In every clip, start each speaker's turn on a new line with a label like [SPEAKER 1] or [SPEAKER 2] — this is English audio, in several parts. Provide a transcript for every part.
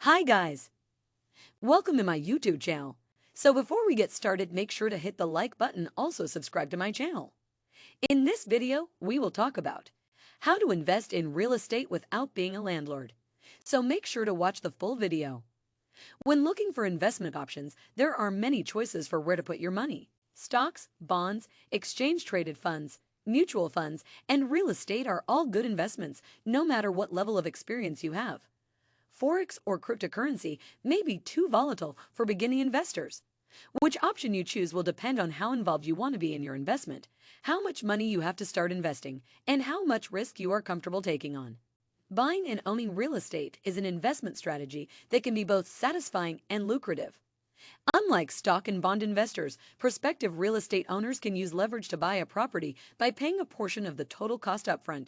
[SPEAKER 1] Hi guys, welcome to my YouTube channel. So before we get started, make sure to hit the like button, also subscribe to my channel. In this video, we will talk about how to invest in real estate without being a landlord. So make sure to watch the full video. When looking for investment options, there are many choices for where to put your money. Stocks, bonds, exchange-traded funds, mutual funds, and real estate are all good investments, no matter what level of experience you have. Forex or cryptocurrency may be too volatile for beginning investors. Which option you choose will depend on how involved you want to be in your investment, how much money you have to start investing, and how much risk you are comfortable taking on. Buying and owning real estate is an investment strategy that can be both satisfying and lucrative. Unlike stock and bond investors, prospective real estate owners can use leverage to buy a property by paying a portion of the total cost upfront,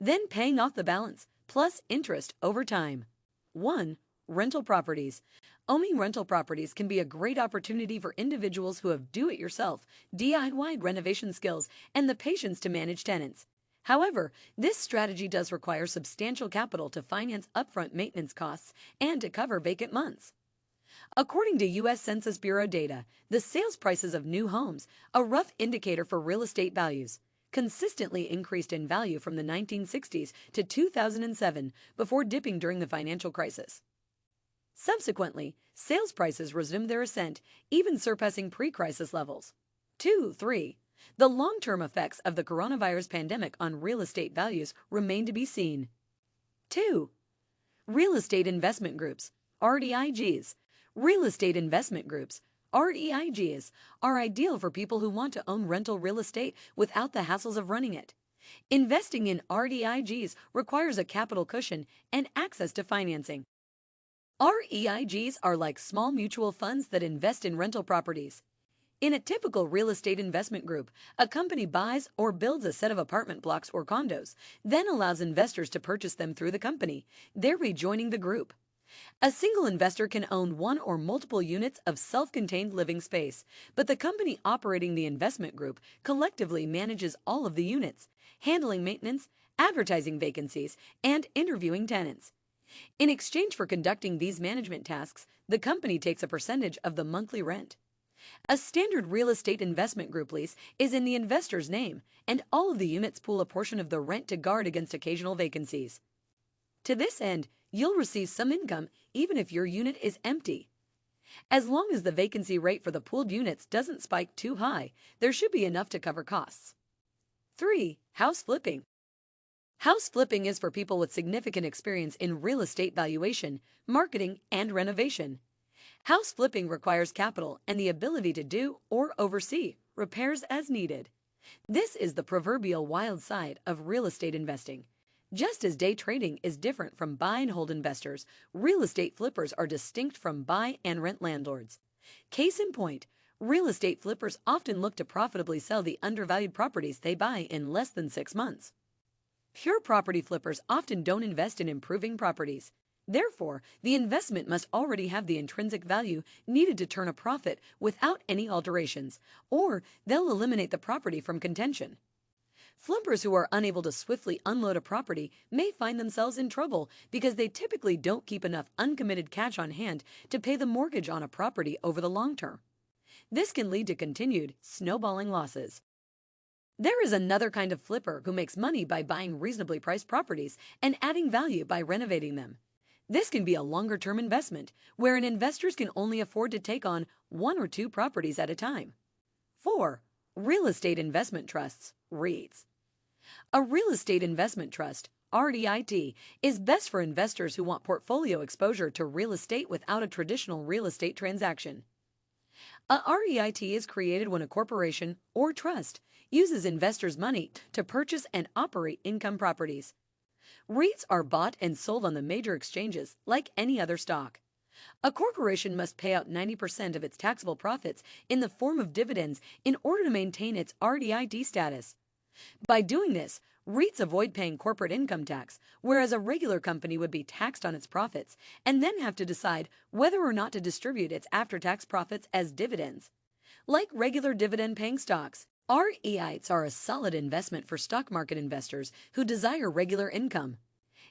[SPEAKER 1] then paying off the balance, plus interest over time. 1. Rental properties. Owning rental properties can be a great opportunity for individuals who have do-it-yourself, DIY renovation skills, and the patience to manage tenants. However, this strategy does require substantial capital to finance upfront maintenance costs and to cover vacant months. According to U.S. Census Bureau data, the sales prices of new homes, a rough indicator for real estate values, consistently increased in value from the 1960s to 2007 before dipping during the financial crisis. Subsequently, sales prices resumed their ascent, even surpassing pre-crisis levels. 3. The long-term effects of the coronavirus pandemic on real estate values remain to be seen. 2. Real estate investment groups, REIGs. Real estate investment groups, REIGs, are ideal for people who want to own rental real estate without the hassles of running it. Investing in REIGs requires a capital cushion and access to financing. REIGs are like small mutual funds that invest in rental properties. In a typical real estate investment group, a company buys or builds a set of apartment blocks or condos, then allows investors to purchase them through the company, thereby joining the group. A single investor can own one or multiple units of self-contained living space, but the company operating the investment group collectively manages all of the units, handling maintenance, advertising vacancies, and interviewing tenants. In exchange for conducting these management tasks, the company takes a percentage of the monthly rent. A standard real estate investment group lease is in the investor's name, and all of the units pool a portion of the rent to guard against occasional vacancies. To this end, you'll receive some income even if your unit is empty. As long as the vacancy rate for the pooled units doesn't spike too high, there should be enough to cover costs. 3. House flipping. House flipping is for people with significant experience in real estate valuation, marketing, and renovation. House flipping requires capital and the ability to do or oversee repairs as needed. This is the proverbial wild side of real estate investing. Just as day trading is different from buy and hold investors, real estate flippers are distinct from buy and rent landlords. Case in point, real estate flippers often look to profitably sell the undervalued properties they buy in less than 6 months. Pure property flippers often don't invest in improving properties. Therefore, the investment must already have the intrinsic value needed to turn a profit without any alterations, or they'll eliminate the property from contention. Flippers who are unable to swiftly unload a property may find themselves in trouble because they typically don't keep enough uncommitted cash on hand to pay the mortgage on a property over the long term. This can lead to continued snowballing losses. There is another kind of flipper who makes money by buying reasonably priced properties and adding value by renovating them. This can be a longer-term investment, wherein investors can only afford to take on 1 or 2 properties at a time. 4. Real estate investment trusts, REITs. A real estate investment trust, REIT, is best for investors who want portfolio exposure to real estate without a traditional real estate transaction. A REIT is created when a corporation or trust uses investors' money to purchase and operate income properties. REITs are bought and sold on the major exchanges like any other stock. A corporation must pay out 90% of its taxable profits in the form of dividends in order to maintain its REIT status. By doing this, REITs avoid paying corporate income tax, whereas a regular company would be taxed on its profits and then have to decide whether or not to distribute its after-tax profits as dividends. Like regular dividend-paying stocks, REITs are a solid investment for stock market investors who desire regular income.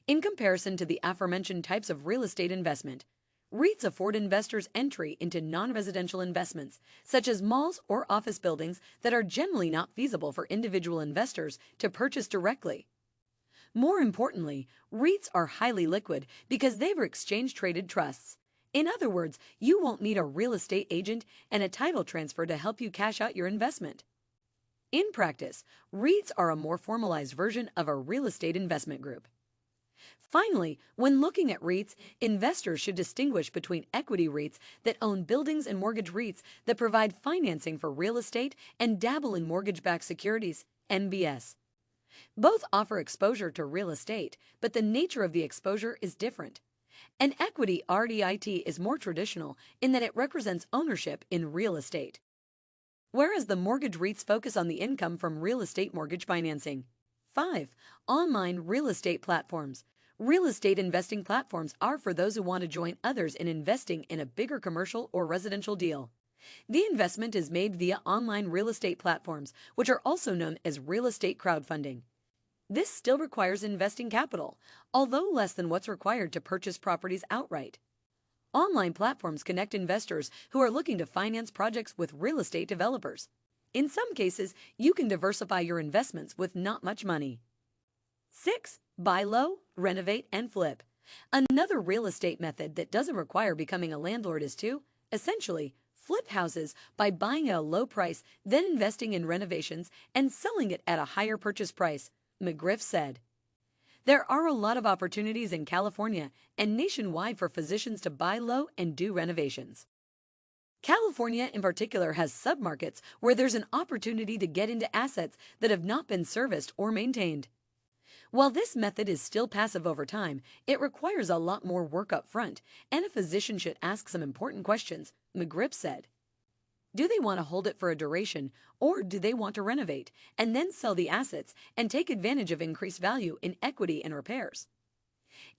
[SPEAKER 1] In comparison to the aforementioned types of real estate investment, REITs afford investors entry into non-residential investments, such as malls or office buildings that are generally not feasible for individual investors to purchase directly. More importantly, REITs are highly liquid because they are exchange-traded trusts. In other words, you won't need a real estate agent and a title transfer to help you cash out your investment. In practice, REITs are a more formalized version of a real estate investment group. Finally, when looking at REITs, investors should distinguish between equity REITs that own buildings and mortgage REITs that provide financing for real estate and dabble in mortgage-backed securities, MBS. Both offer exposure to real estate, but the nature of the exposure is different. An equity REIT is more traditional in that it represents ownership in real estate, whereas the mortgage REITs focus on the income from real estate mortgage financing. 5. Online real estate platforms. Real estate investing platforms are for those who want to join others in investing in a bigger commercial or residential deal. The investment is made via online real estate platforms, which are also known as real estate crowdfunding. This still requires investing capital, although less than what's required to purchase properties outright. Online platforms connect investors who are looking to finance projects with real estate developers. In some cases, you can diversify your investments with not much money. 6. Buy low, renovate, and flip. Another real estate method that doesn't require becoming a landlord is to, essentially, flip houses by buying at a low price, then investing in renovations and selling it at a higher purchase price, McGriff said. There are a lot of opportunities in California and nationwide for physicians to buy low and do renovations. California in particular has submarkets where there's an opportunity to get into assets that have not been serviced or maintained. While this method is still passive over time, it requires a lot more work up front, and a physician should ask some important questions, McGriff said. Do they want to hold it for a duration, or do they want to renovate and then sell the assets and take advantage of increased value in equity and repairs?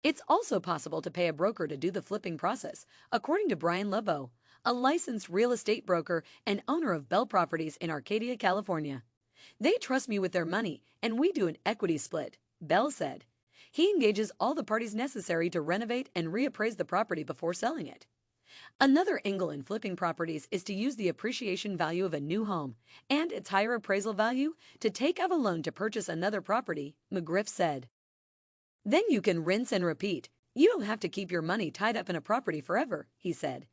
[SPEAKER 1] It's also possible to pay a broker to do the flipping process, according to Brian LeBeau, a licensed real estate broker and owner of Bell Properties in Arcadia, California. They trust me with their money, and we do an equity split, Bell said. He engages all the parties necessary to renovate and reappraise the property before selling it. Another angle in flipping properties is to use the appreciation value of a new home and its higher appraisal value to take out a loan to purchase another property, McGriff said. Then you can rinse and repeat. You don't have to keep your money tied up in a property forever, he said.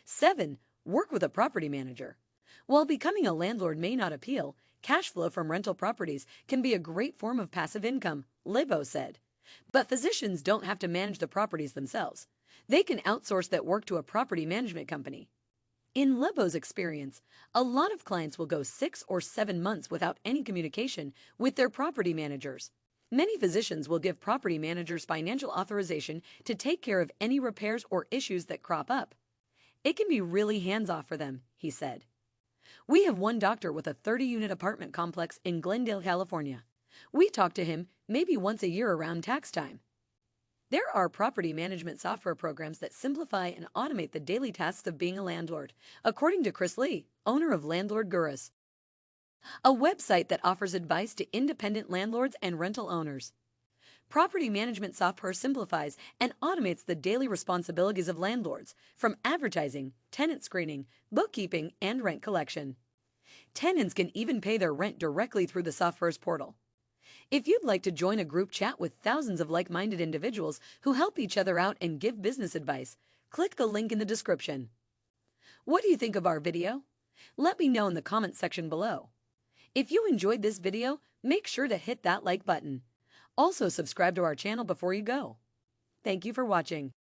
[SPEAKER 1] 7. Work with a property manager. While becoming a landlord may not appeal, cash flow from rental properties can be a great form of passive income, LeBeau said. But physicians don't have to manage the properties themselves. They can outsource that work to a property management company. In LeBeau's experience, a lot of clients will go 6 or 7 months without any communication with their property managers. Many physicians will give property managers financial authorization to take care of any repairs or issues that crop up. It can be really hands-off for them, he said. We have one doctor with a 30-unit apartment complex in Glendale, California. We talk to him maybe once a year around tax time. There are property management software programs that simplify and automate the daily tasks of being a landlord, according to Chris Lee, owner of Landlord Gurus, a website that offers advice to independent landlords and rental owners. Property management software simplifies and automates the daily responsibilities of landlords, from advertising, tenant screening, bookkeeping, and rent collection. Tenants can even pay their rent directly through the software's portal. If you'd like to join a group chat with thousands of like-minded individuals who help each other out and give business advice, click the link in the description. What do you think of our video? Let me know in the comment section below. If you enjoyed this video, make sure to hit that like button. Also, subscribe to our channel before you go. Thank you for watching.